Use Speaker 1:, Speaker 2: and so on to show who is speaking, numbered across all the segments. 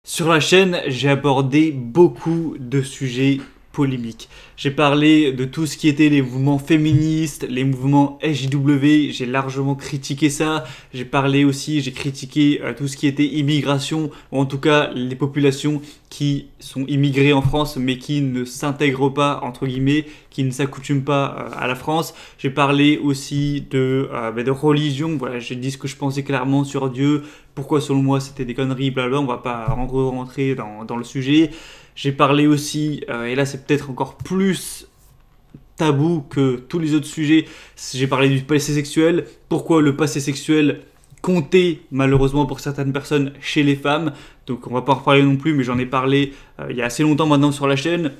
Speaker 1: Sur la chaîne, j'ai abordé beaucoup de sujets polémiques. J'ai parlé de tout ce qui était les mouvements féministes, les mouvements SJW, j'ai largement critiqué ça. J'ai critiqué tout ce qui était immigration, ou en tout cas les populations qui sont immigrées en France mais qui ne s'intègrent pas, entre guillemets, qui ne s'accoutument pas à la France. J'ai parlé aussi de religion, voilà, j'ai dit ce que je pensais clairement sur Dieu, pourquoi selon moi c'était des conneries, blablabla, on va pas rentrer dans le sujet. J'ai parlé aussi, et là c'est peut-être encore plus tabou que tous les autres sujets, j'ai parlé du passé sexuel, pourquoi le passé sexuel comptait malheureusement pour certaines personnes chez les femmes, donc on va pas en reparler non plus, mais j'en ai parlé il y a assez longtemps maintenant sur la chaîne.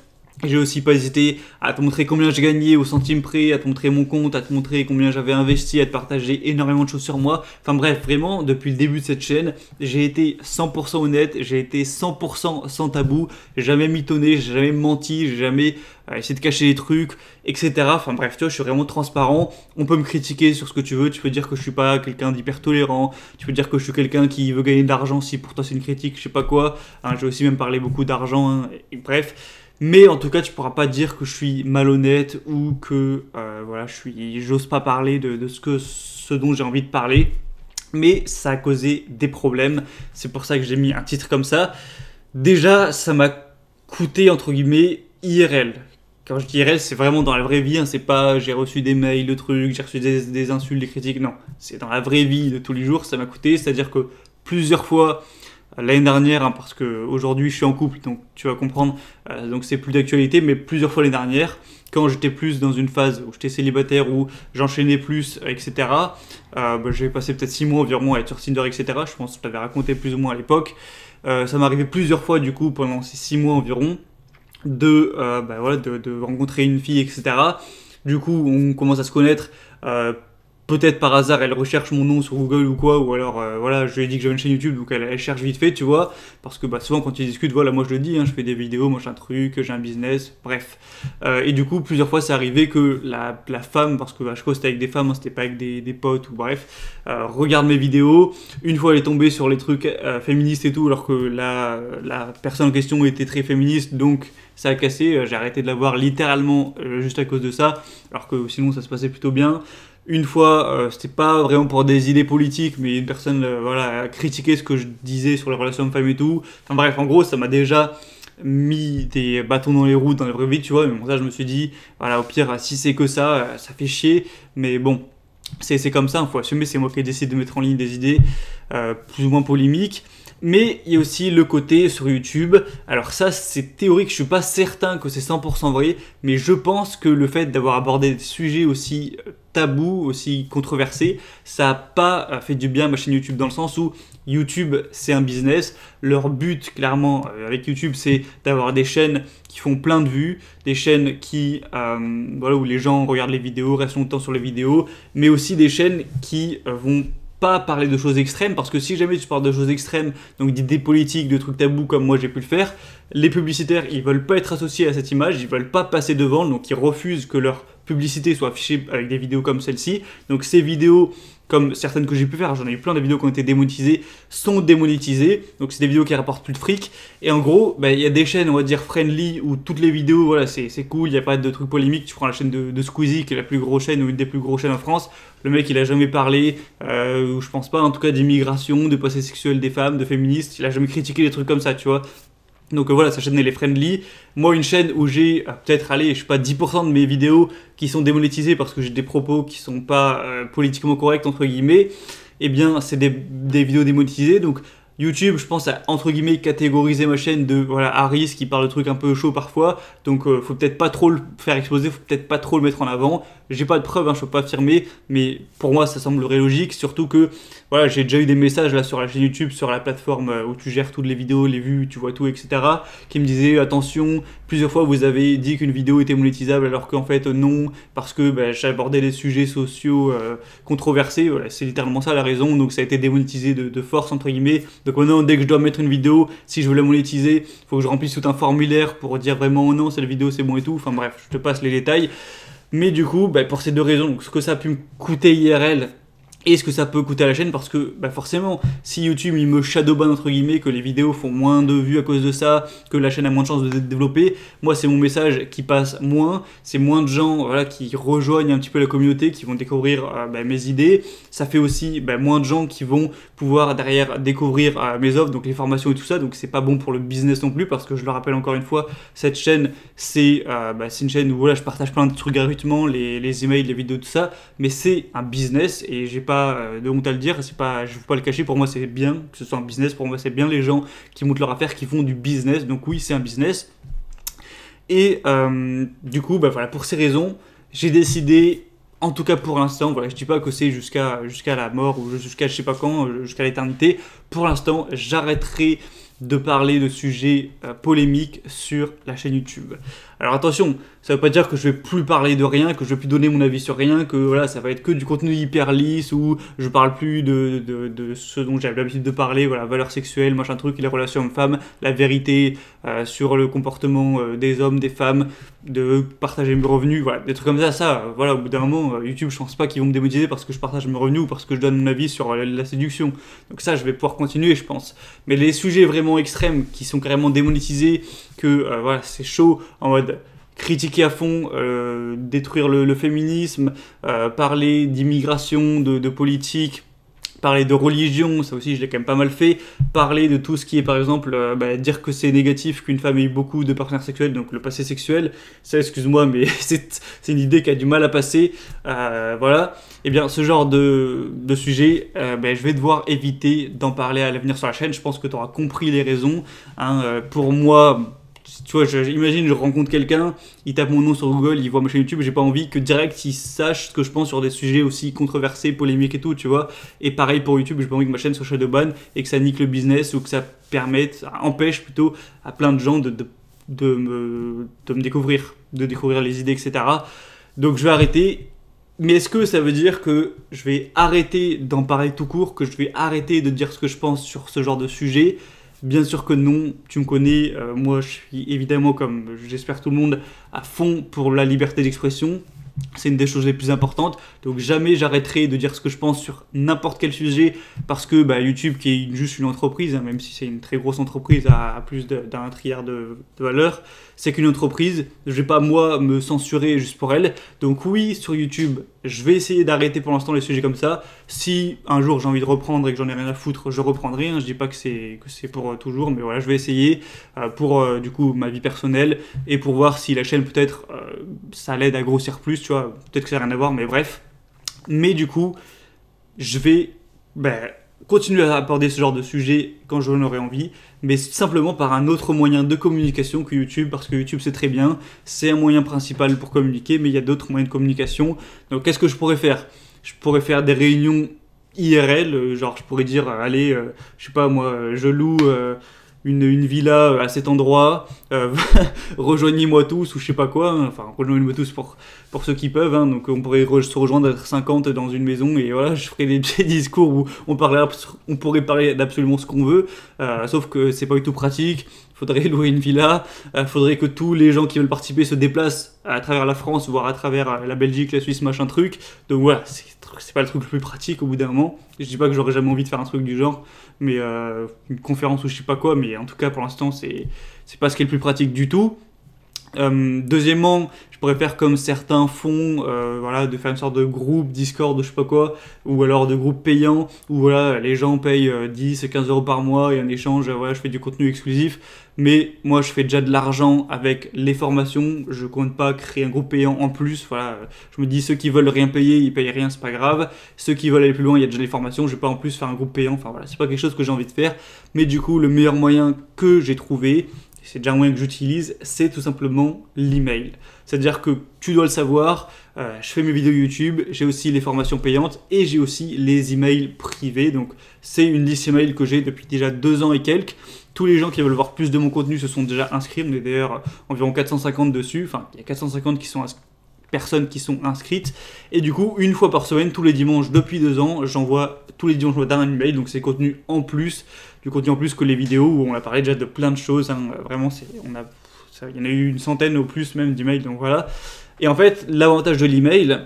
Speaker 1: J'ai aussi pas hésité à te montrer combien j'ai gagné au centime près, à te montrer mon compte, à te montrer combien j'avais investi, à te partager énormément de choses sur moi. Enfin bref, vraiment, depuis le début de cette chaîne, j'ai été 100% honnête, j'ai été 100% sans tabou, j'ai jamais mitonné, j'ai jamais menti, j'ai jamais essayé de cacher des trucs, etc. Enfin bref, tu vois, je suis vraiment transparent. On peut me critiquer sur ce que tu veux, tu peux dire que je suis pas quelqu'un d'hyper tolérant, tu peux dire que je suis quelqu'un qui veut gagner de l'argent si pour toi c'est une critique, je sais pas quoi. Hein, j'ai aussi même parlé beaucoup d'argent, hein, et bref. Mais en tout cas, tu pourras pas dire que je suis malhonnête ou que voilà, j'ose pas parler de ce dont j'ai envie de parler. Mais ça a causé des problèmes. C'est pour ça que j'ai mis un titre comme ça. Déjà, ça m'a coûté entre guillemets IRL. Quand je dis IRL, c'est vraiment dans la vraie vie. Hein, c'est pas j'ai reçu des mails, de trucs, j'ai reçu des insultes, des critiques. Non, c'est dans la vraie vie de tous les jours. Ça m'a coûté. C'est-à-dire que plusieurs fois l'année dernière, hein, parce qu'aujourd'hui je suis en couple, donc tu vas comprendre, donc c'est plus d'actualité, mais plusieurs fois l'année dernière, quand j'étais plus dans une phase où j'étais célibataire, où j'enchaînais plus, etc., j'ai passé peut-être 6 mois environ à être sur Tinder, etc., je pense que je t'avais raconté plus ou moins à l'époque. Ça m'est arrivé plusieurs fois du coup pendant ces 6 mois environ de rencontrer une fille, etc. Du coup on commence à se connaître, peut-être par hasard, elle recherche mon nom sur Google ou quoi, ou alors voilà, je lui ai dit que j'avais une chaîne YouTube, donc elle cherche vite fait, tu vois, parce que souvent quand tu discutes, voilà, moi je le dis, hein, je fais des vidéos, moi j'ai un truc, j'ai un business, bref. Et du coup, plusieurs fois, c'est arrivé que la femme, parce que à chaque fois c'était avec des femmes, hein, c'était pas avec des potes, ou bref, regarde mes vidéos. Une fois, elle est tombée sur les trucs féministes et tout, alors que la personne en question était très féministe, donc ça a cassé, j'ai arrêté de la voir littéralement juste à cause de ça, alors que sinon ça se passait plutôt bien. Une fois, c'était pas vraiment pour des idées politiques, mais une personne voilà, a critiqué ce que je disais sur les relations hommes-femmes et tout. Enfin bref, en gros, ça m'a déjà mis des bâtons dans les roues dans la vraie vie, tu vois. Mais bon, ça, je me suis dit, voilà, au pire, si c'est que ça fait chier. Mais bon, c'est comme ça, il faut assumer, c'est moi qui décide de mettre en ligne des idées plus ou moins polémiques. Mais il y a aussi le côté sur YouTube. Alors ça, c'est théorique, je suis pas certain que c'est 100% vrai, mais je pense que le fait d'avoir abordé des sujets aussi tabous, aussi controversés, ça n'a pas fait du bien à ma chaîne YouTube, dans le sens où YouTube, c'est un business. Leur but, clairement, avec YouTube, c'est d'avoir des chaînes qui font plein de vues, des chaînes voilà, où les gens regardent les vidéos, restent longtemps sur les vidéos, mais aussi des chaînes qui vont pas parler de choses extrêmes, parce que si jamais tu parles de choses extrêmes, donc d'idées politiques, de trucs tabous comme moi j'ai pu le faire, les publicitaires ils veulent pas être associés à cette image, ils veulent pas passer devant, donc ils refusent que leur publicité soit affichée avec des vidéos comme celle-ci. Donc ces vidéos, comme certaines que j'ai pu faire, j'en ai eu plein de vidéos qui ont été démonétisées, sont démonétisées, donc c'est des vidéos qui rapportent plus de fric. Et en gros, il y a des chaînes, on va dire friendly, où toutes les vidéos, voilà, c'est cool, il n'y a pas de trucs polémiques. Tu prends la chaîne de Squeezie, qui est la plus grosse chaîne, ou une des plus grosses chaînes en France, le mec il a jamais parlé, ou je pense pas en tout cas, d'immigration, de passé sexuel des femmes, de féministes, il a jamais critiqué des trucs comme ça, tu vois. Donc voilà, sa chaîne elle est friendly. Moi, une chaîne où j'ai peut-être, allez, je sais pas, 10% de mes vidéos qui sont démonétisées parce que j'ai des propos qui sont pas politiquement corrects, entre guillemets, eh bien, c'est des vidéos démonétisées. Donc YouTube, je pense, a entre guillemets catégorisé ma chaîne de voilà, Harris qui parle de trucs un peu chauds parfois. Donc faut peut-être pas trop le faire exploser, faut peut-être pas trop le mettre en avant. J'ai pas de preuves, hein, je peux pas affirmer, mais pour moi ça semblerait logique, surtout que voilà, j'ai déjà eu des messages là sur la chaîne YouTube, sur la plateforme où tu gères toutes les vidéos, les vues, tu vois tout, etc., qui me disaient attention, plusieurs fois vous avez dit qu'une vidéo était monétisable alors qu'en fait non, parce que j'abordais des sujets sociaux controversés, voilà, c'est littéralement ça la raison, donc ça a été démonétisé de force entre guillemets. Donc maintenant dès que je dois mettre une vidéo, si je veux la monétiser, il faut que je remplisse tout un formulaire pour dire vraiment non, cette vidéo c'est bon et tout, enfin bref, je te passe les détails. Mais du coup, pour ces deux raisons, donc ce que ça a pu me coûter IRL, Et ce que ça peut coûter à la chaîne, parce que bah forcément, si YouTube il me shadowban entre guillemets, que les vidéos font moins de vues à cause de ça, que la chaîne a moins de chances de se développer, moi c'est mon message qui passe moins, c'est moins de gens voilà, qui rejoignent un petit peu la communauté, qui vont découvrir mes idées, ça fait aussi moins de gens qui vont pouvoir derrière découvrir mes offres, donc les formations et tout ça, donc c'est pas bon pour le business non plus, parce que je le rappelle encore une fois, cette chaîne c'est une chaîne où voilà, je partage plein de trucs gratuitement, les emails, les vidéos, tout ça, mais c'est un business et j'ai pas de honte à le dire, c'est pas, je ne veux pas le cacher, pour moi c'est bien que ce soit un business, pour moi c'est bien les gens qui montent leur affaire, qui font du business, donc oui c'est un business. Et du coup voilà, pour ces raisons, j'ai décidé, en tout cas pour l'instant, voilà, je dis pas que c'est jusqu'à la mort ou jusqu'à je sais pas quand, jusqu'à l'éternité, pour l'instant j'arrêterai de parler de sujets polémiques sur la chaîne YouTube. Alors attention, ça veut pas dire que je vais plus parler de rien, que je vais plus donner mon avis sur rien, que voilà, ça va être que du contenu hyper lisse où je parle plus de ce dont j'avais l'habitude de parler, voilà, valeurs sexuelles, machin truc, les relations hommes-femmes, la vérité sur le comportement des hommes, des femmes, de partager mes revenus, voilà, des trucs comme ça, voilà, au bout d'un moment, YouTube, je pense pas qu'ils vont me démonétiser parce que je partage mes revenus ou parce que je donne mon avis sur la séduction. Donc ça, je vais pouvoir continuer, je pense. Mais les sujets vraiment extrêmes qui sont carrément démonétisés, que voilà, c'est chaud, en mode critiquer à fond, détruire le féminisme, parler d'immigration, de politique, parler de religion, ça aussi je l'ai quand même pas mal fait, parler de tout ce qui est par exemple, dire que c'est négatif qu'une femme ait eu beaucoup de partenaires sexuels, donc le passé sexuel, ça excuse-moi mais c'est une idée qui a du mal à passer, voilà, et bien ce genre de sujet, je vais devoir éviter d'en parler à l'avenir sur la chaîne, je pense que tu auras compris les raisons, pour moi... Tu vois, imagine, je rencontre quelqu'un, il tape mon nom sur Google, il voit ma chaîne YouTube, j'ai pas envie que direct il sache ce que je pense sur des sujets aussi controversés, polémiques et tout, tu vois. Et pareil pour YouTube, j'ai pas envie que ma chaîne soit shadowban et que ça nique le business ou que ça permette, ça empêche plutôt à plein de gens de me découvrir, de découvrir les idées, etc. Donc je vais arrêter. Mais est-ce que ça veut dire que je vais arrêter d'en parler tout court, que je vais arrêter de dire ce que je pense sur ce genre de sujet ? Bien sûr que non, tu me connais, moi je suis évidemment, comme j'espère tout le monde, à fond pour la liberté d'expression. C'est une des choses les plus importantes, donc jamais j'arrêterai de dire ce que je pense sur n'importe quel sujet, parce que YouTube, qui est juste une entreprise, même si c'est une très grosse entreprise à plus d'un trilliard de valeur, c'est qu'une entreprise, je vais pas moi me censurer juste pour elle. Donc oui, sur YouTube, je vais essayer d'arrêter pour l'instant les sujets comme ça. Si un jour j'ai envie de reprendre et que j'en ai rien à foutre, je reprendrai. Je dis pas que c'est pour toujours, mais voilà, je vais essayer pour du coup ma vie personnelle et pour voir si la chaîne peut-être ça l'aide à grossir plus, tu vois. Peut-être que ça n'a rien à voir, mais bref. Mais du coup, je vais continuer à aborder ce genre de sujet quand j'en aurai envie, mais simplement par un autre moyen de communication que YouTube, parce que YouTube c'est très bien, c'est un moyen principal pour communiquer, mais il y a d'autres moyens de communication. Donc qu'est-ce que je pourrais faire ? Je pourrais faire des réunions IRL, genre je pourrais dire, allez, je sais pas moi, je loue une villa à cet endroit, rejoignez-moi tous ou je sais pas quoi, enfin rejoignez-moi tous pour ceux qui peuvent, donc on pourrait se rejoindre d'être 50 dans une maison et voilà, je ferai des petits discours où on pourrait parler d'absolument ce qu'on veut, sauf que c'est pas du tout pratique. Faudrait louer une villa, faudrait que tous les gens qui veulent participer se déplacent à travers la France, voire à travers la Belgique, la Suisse, machin truc. Donc voilà, c'est pas le truc le plus pratique au bout d'un moment. Je dis pas que j'aurais jamais envie de faire un truc du genre, mais une conférence ou je sais pas quoi, mais en tout cas pour l'instant c'est pas ce qui est le plus pratique du tout. Deuxièmement, je pourrais faire comme certains font, voilà, de faire une sorte de groupe Discord, je sais pas quoi, ou alors de groupe payant, où voilà, les gens payent 10 et 15 euros par mois et en échange, voilà, je fais du contenu exclusif. Mais moi, je fais déjà de l'argent avec les formations, je compte pas créer un groupe payant en plus. Voilà, je me dis, ceux qui veulent rien payer, ils payent rien, c'est pas grave. Ceux qui veulent aller plus loin, il y a déjà les formations, je vais pas en plus faire un groupe payant. Enfin voilà, c'est pas quelque chose que j'ai envie de faire. Mais du coup, le meilleur moyen que j'ai trouvé, c'est déjà un moyen que j'utilise, c'est tout simplement l'email. C'est-à-dire que tu dois le savoir, je fais mes vidéos YouTube, j'ai aussi les formations payantes et j'ai aussi les emails privés. Donc c'est une liste email que j'ai depuis déjà 2 ans et quelques. Tous les gens qui veulent voir plus de mon contenu se sont déjà inscrits. On est d'ailleurs environ 450 dessus. Enfin, il y a 450 personnes qui sont inscrites. Et du coup, une fois par semaine, tous les dimanches depuis 2 ans, j'envoie tous les dimanches d'un email. Donc c'est contenu en plus, du contenu en plus que les vidéos où on a parlé déjà de plein de choses. Vraiment, il y en a eu une centaine au plus même d'emails. Donc voilà. Et en fait, l'avantage de l'email,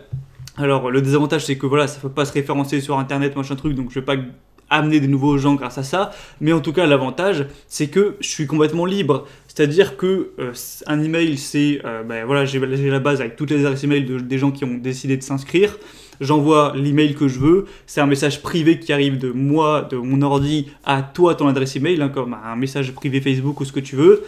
Speaker 1: Alors, le désavantage, c'est que voilà, ça ne peut pas se référencer sur Internet, machin truc, donc je vais pas amener des nouveaux gens grâce à ça. Mais en tout cas, l'avantage, c'est que je suis complètement libre. C'est-à-dire que un email, c'est, ben voilà, j'ai la base avec toutes les adresses email des gens qui ont décidé de s'inscrire. J'envoie l'email que je veux. C'est un message privé qui arrive de moi, de mon ordi, à toi, ton adresse email, hein, comme un message privé Facebook ou ce que tu veux.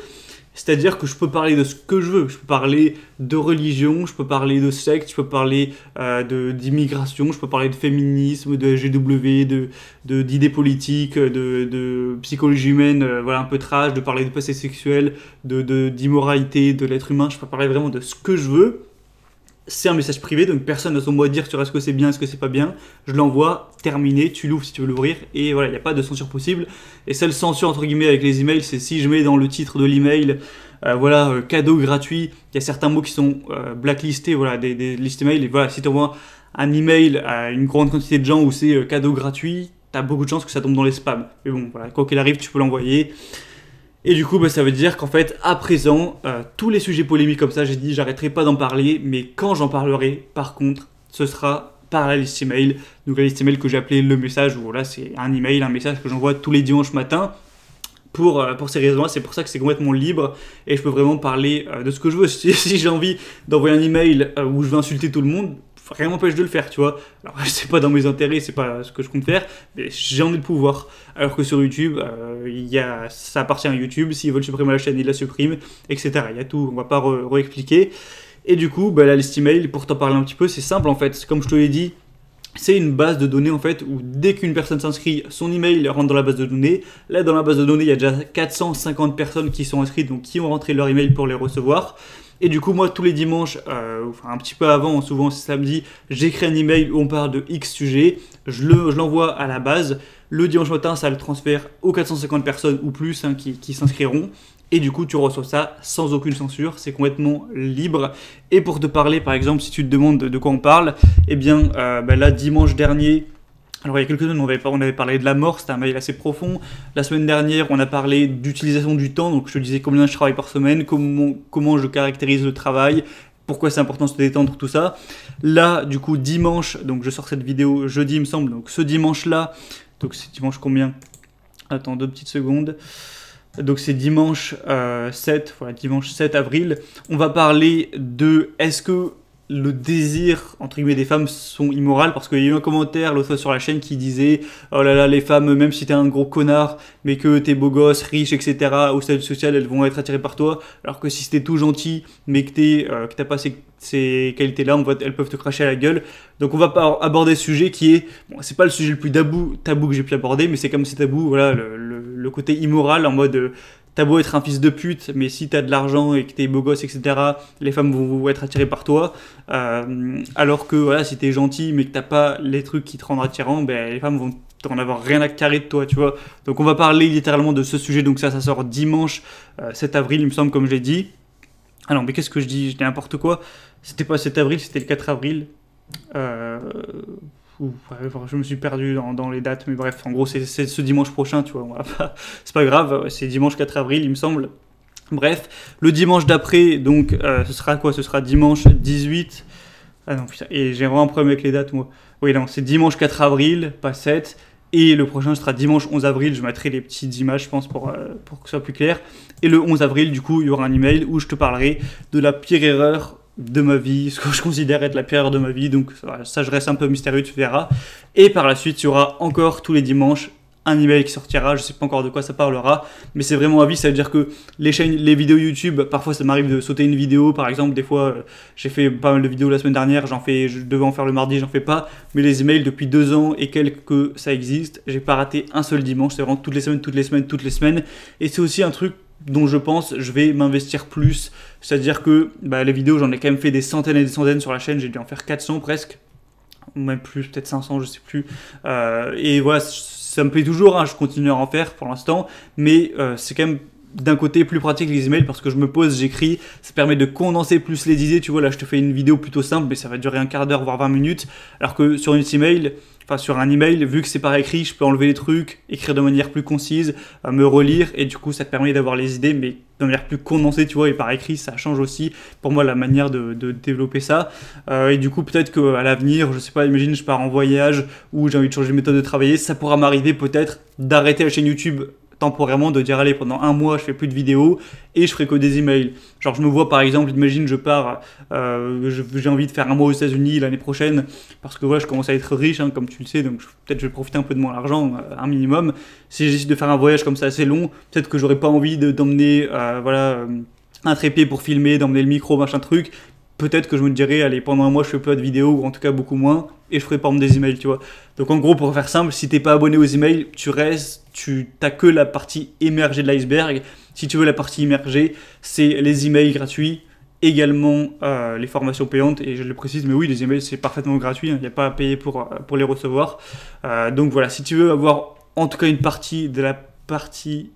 Speaker 1: C'est-à-dire que je peux parler de ce que je veux. Je peux parler de religion, je peux parler de secte, je peux parler d'immigration, je peux parler de féminisme, de LGW, d'idées politiques, de psychologie humaine, voilà, un peu trash, de parler de passé sexuel, d'immoralité de l'être humain. Je peux parler vraiment de ce que je veux. C'est un message privé, donc personne n'a son mot à dire sur est-ce que c'est bien, est-ce que c'est pas bien. Je l'envoie, terminé, tu l'ouvres si tu veux l'ouvrir, et voilà, il n'y a pas de censure possible. Et seule censure, entre guillemets, avec les emails, c'est si je mets dans le titre de l'email, cadeau gratuit, il y a certains mots qui sont blacklistés, voilà, des listes email, et voilà, si tu envoies un email à une grande quantité de gens où c'est cadeau gratuit, t'as beaucoup de chances que ça tombe dans les spams. Mais bon, voilà, quoi qu'il arrive, tu peux l'envoyer. Et du coup, ça veut dire qu'en fait, à présent, tous les sujets polémiques comme ça, j'ai dit, j'arrêterai pas d'en parler, mais quand j'en parlerai, par contre, ce sera par la liste email. Donc la liste email que j'ai appelée le message, où voilà, c'est un email, un message que j'envoie tous les dimanches matin. Pour ces raisons-là, c'est pour ça que c'est complètement libre et je peux vraiment parler de ce que je veux. Si j'ai envie d'envoyer un email où je veux insulter tout le monde, rien m'empêche de le faire, tu vois. Alors, c'est pas dans mes intérêts, c'est pas ce que je compte faire, mais j'ai envie de pouvoir. Alors que sur YouTube, ça appartient à YouTube. S'ils veulent supprimer la chaîne, ils la suppriment, etc. Il y a tout, on va pas réexpliquer. Et du coup, la liste email, pour t'en parler un petit peu, c'est simple en fait. Comme je te l'ai dit, c'est une base de données en fait où dès qu'une personne s'inscrit, son email rentre dans la base de données. Là, dans la base de données, il y a déjà 450 personnes qui sont inscrites, donc qui ont rentré leur email pour les recevoir. Et du coup, moi, tous les dimanches, enfin un petit peu avant, souvent c'est samedi, j'écris un email où on parle de X sujet, je l'envoie à la base. Le dimanche matin, ça le transfère aux 450 personnes ou plus qui s'inscriront. Et du coup, tu reçois ça sans aucune censure, c'est complètement libre. Et pour te parler, par exemple, si tu te demandes de quoi on parle, eh bien, là, dimanche dernier, alors il y a quelques semaines, on avait parlé de la mort, c'était un mail assez profond. La semaine dernière, on a parlé d'utilisation du temps, donc je te disais combien je travaille par semaine, comment je caractérise le travail, pourquoi c'est important de se détendre, tout ça. Là, du coup, dimanche, donc je sors cette vidéo jeudi, il me semble, donc ce dimanche-là, donc c'est dimanche combien? Attends, 2 petites secondes. Donc c'est dimanche 7, voilà, dimanche 7 avril. On va parler de est-ce que le désir, entre guillemets, des femmes sont immorales, parce qu'il y a eu un commentaire l'autre fois sur la chaîne qui disait « Oh là là, les femmes, même si t'es un gros connard, mais que t'es beau gosse, riche, etc., au statut social, elles vont être attirées par toi, alors que si t'es tout gentil, mais que t'as pas ces qualités-là, elles peuvent te cracher à la gueule. » Donc on va pas aborder ce sujet qui est, bon, c'est pas le sujet le plus tabou que j'ai pu aborder, mais c'est comme c'est tabou, voilà, le côté immoral, en mode... T'as beau être un fils de pute, mais si t'as de l'argent et que t'es beau gosse, etc., les femmes vont être attirées par toi. Alors que voilà, si t'es gentil, mais que t'as pas les trucs qui te rendent attirant, les femmes vont en avoir rien à carrer de toi, tu vois. Donc on va parler littéralement de ce sujet. Donc ça sort dimanche 7 avril, il me semble, comme je l'ai dit. Ah non, mais qu'est-ce que je dis? Je dis n'importe quoi. C'était pas 7 avril, c'était le 4 avril. Je me suis perdu dans les dates, mais bref, en gros, c'est ce dimanche prochain, tu vois. C'est pas grave, c'est dimanche 4 avril, il me semble. Bref, le dimanche d'après, donc, ce sera quoi? Ce sera dimanche 18. Ah non, putain, et j'ai vraiment un problème avec les dates, moi. Oui, non, c'est dimanche 4 avril, pas 7. Et le prochain sera dimanche 11 avril. Je mettrai les petites images, je pense, pour que ce soit plus clair. Et le 11 avril, du coup, il y aura un email où je te parlerai de la pire erreur de ma vie, ce que je considère être la pire erreur de ma vie, donc ça je reste un peu mystérieux, tu verras. Et par la suite, il y aura encore tous les dimanches un email qui sortira, je sais pas encore de quoi ça parlera, mais c'est vraiment à vie, ça veut dire que les vidéos YouTube, parfois ça m'arrive de sauter une vidéo, par exemple, des fois j'ai fait pas mal de vidéos la semaine dernière, je devais en faire le mardi, j'en fais pas, mais les emails depuis 2 ans et quelques que ça existe, j'ai pas raté un seul dimanche, c'est vraiment toutes les semaines, et c'est aussi un truc dont je pense je vais m'investir plus, c'est-à-dire que les vidéos, j'en ai quand même fait des centaines et des centaines sur la chaîne, j'ai dû en faire 400 presque, ou même plus, peut-être 500, je sais plus, et voilà, ça me plaît toujours, hein, je continue à en faire pour l'instant, mais c'est quand même d'un côté plus pratique les emails parce que je me pose, j'écris, ça permet de condenser plus les idées, tu vois, là je te fais une vidéo plutôt simple mais ça va durer un quart d'heure voire 20 minutes, alors que sur une email, enfin sur un email, vu que c'est par écrit, je peux enlever les trucs, écrire de manière plus concise, me relire et du coup ça te permet d'avoir les idées mais de manière plus condensée, tu vois, et par écrit ça change aussi pour moi la manière de développer ça. Et du coup peut-être qu'à l'avenir, je sais pas, imagine je pars en voyage ou j'ai envie de changer de méthode de travailler, ça pourra m'arriver peut-être d'arrêter la chaîne YouTube temporairement, de dire allez pendant un mois je fais plus de vidéos et je ferai que des emails. Genre je me vois par exemple, imagine je pars, j'ai envie de faire un mois aux États-Unis l'année prochaine parce que voilà je commence à être riche hein, comme tu le sais, donc peut-être je vais profiter un peu de mon argent, un minimum. Si j'ai décidé de faire un voyage comme ça assez long, peut-être que j'aurais pas envie d'emmener un trépied pour filmer, d'emmener le micro, machin truc. Peut-être que je me dirais, allez, pendant un mois, je fais pas de vidéos, ou en tout cas beaucoup moins, et je ferai par exemple des emails, tu vois. Donc en gros, pour faire simple, si t'es pas abonné aux emails, tu t'as que la partie émergée de l'iceberg. Si tu veux la partie immergée, c'est les emails gratuits, également les formations payantes, et je le précise, mais oui, les emails, c'est parfaitement gratuit, il n'y a pas à payer pour les recevoir. Donc voilà, si tu veux avoir en tout cas une partie de la partie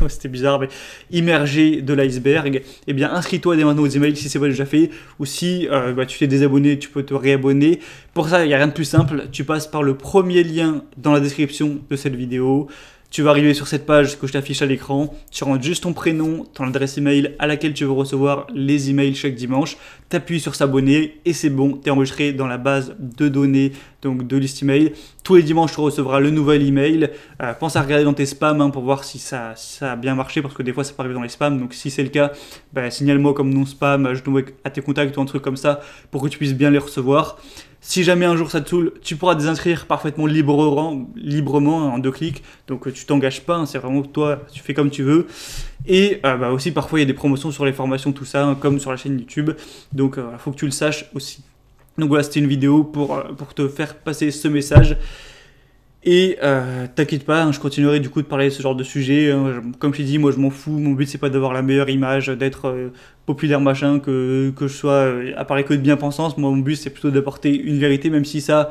Speaker 1: c'était bizarre, mais immergé de l'iceberg, eh bien inscris-toi dès maintenant aux emails si c'est pas déjà fait, ou si tu t'es désabonné, tu peux te réabonner. Pour ça, il n'y a rien de plus simple, tu passes par le premier lien dans la description de cette vidéo. Tu vas arriver sur cette page que je t'affiche à l'écran, tu rentres juste ton prénom, ton adresse email à laquelle tu veux recevoir les emails chaque dimanche, tu appuies sur s'abonner et c'est bon, tu es enregistré dans la base de données donc de liste email. Tous les dimanches, tu recevras le nouvel email. Pense à regarder dans tes spams hein, pour voir si ça a bien marché parce que des fois ça peut arriver dans les spams. Donc si c'est le cas, signale-moi comme non spam, ajoute-moi à tes contacts ou un truc comme ça pour que tu puisses bien les recevoir. Si jamais un jour ça te saoule, tu pourras te désinscrire parfaitement librement en 2 clics. Donc tu t'engages pas, hein, c'est vraiment toi, tu fais comme tu veux. Et aussi parfois il y a des promotions sur les formations, tout ça, hein, comme sur la chaîne YouTube. Donc il faut que tu le saches aussi. Donc voilà, c'était une vidéo pour te faire passer ce message. Et t'inquiète pas, hein, je continuerai du coup de parler de ce genre de sujet. Hein. Comme je t'ai dit, moi je m'en fous. Mon but c'est pas d'avoir la meilleure image, d'être populaire machin, que je sois apparaît que de bien-pensance. Moi mon but c'est plutôt d'apporter une vérité, même si ça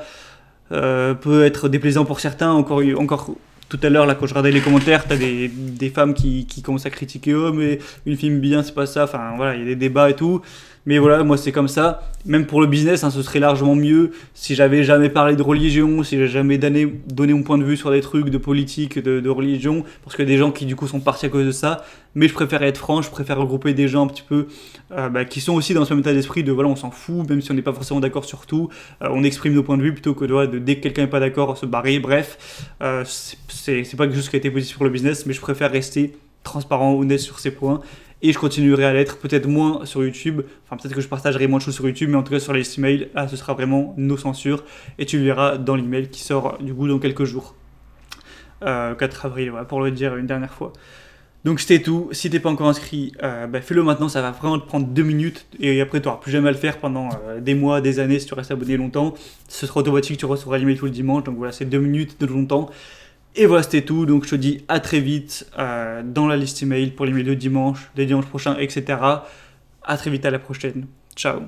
Speaker 1: peut être déplaisant pour certains. Encore tout à l'heure là quand je regardais les commentaires, t'as des femmes qui commencent à critiquer oh mais une film bien c'est pas ça. Enfin voilà, il y a des débats et tout. Mais voilà, moi c'est comme ça. Même pour le business, hein, ce serait largement mieux si j'avais jamais parlé de religion, si j'avais jamais donné mon point de vue sur des trucs de politique, de religion, parce qu'il y a des gens qui du coup sont partis à cause de ça. Mais je préfère être franc, je préfère regrouper des gens un petit peu qui sont aussi dans ce même état d'esprit de voilà, on s'en fout, même si on n'est pas forcément d'accord sur tout, on exprime nos points de vue plutôt que dès que quelqu'un n'est pas d'accord, se barrer. Bref, c'est pas quelque chose qui a été positif pour le business, mais je préfère rester transparent, honnête sur ces points. Et je continuerai à l'être, peut-être moins sur YouTube, enfin peut-être que je partagerai moins de choses sur YouTube, mais en tout cas sur les emails, ce sera vraiment no censure, et tu le verras dans l'email qui sort du coup dans quelques jours. 4 avril, voilà, pour le dire une dernière fois. Donc c'était tout, si t'es pas encore inscrit, fais-le maintenant, ça va vraiment te prendre 2 minutes, et après tu n'auras plus jamais à le faire pendant des mois, des années, si tu restes abonné longtemps, ce sera automatique, tu recevras l'email tout le dimanche, donc voilà, c'est 2 minutes de longtemps. Et voilà, c'était tout. Donc je te dis à très vite dans la liste email pour les mails de dimanche, des dimanches prochains, etc. À très vite, à la prochaine. Ciao.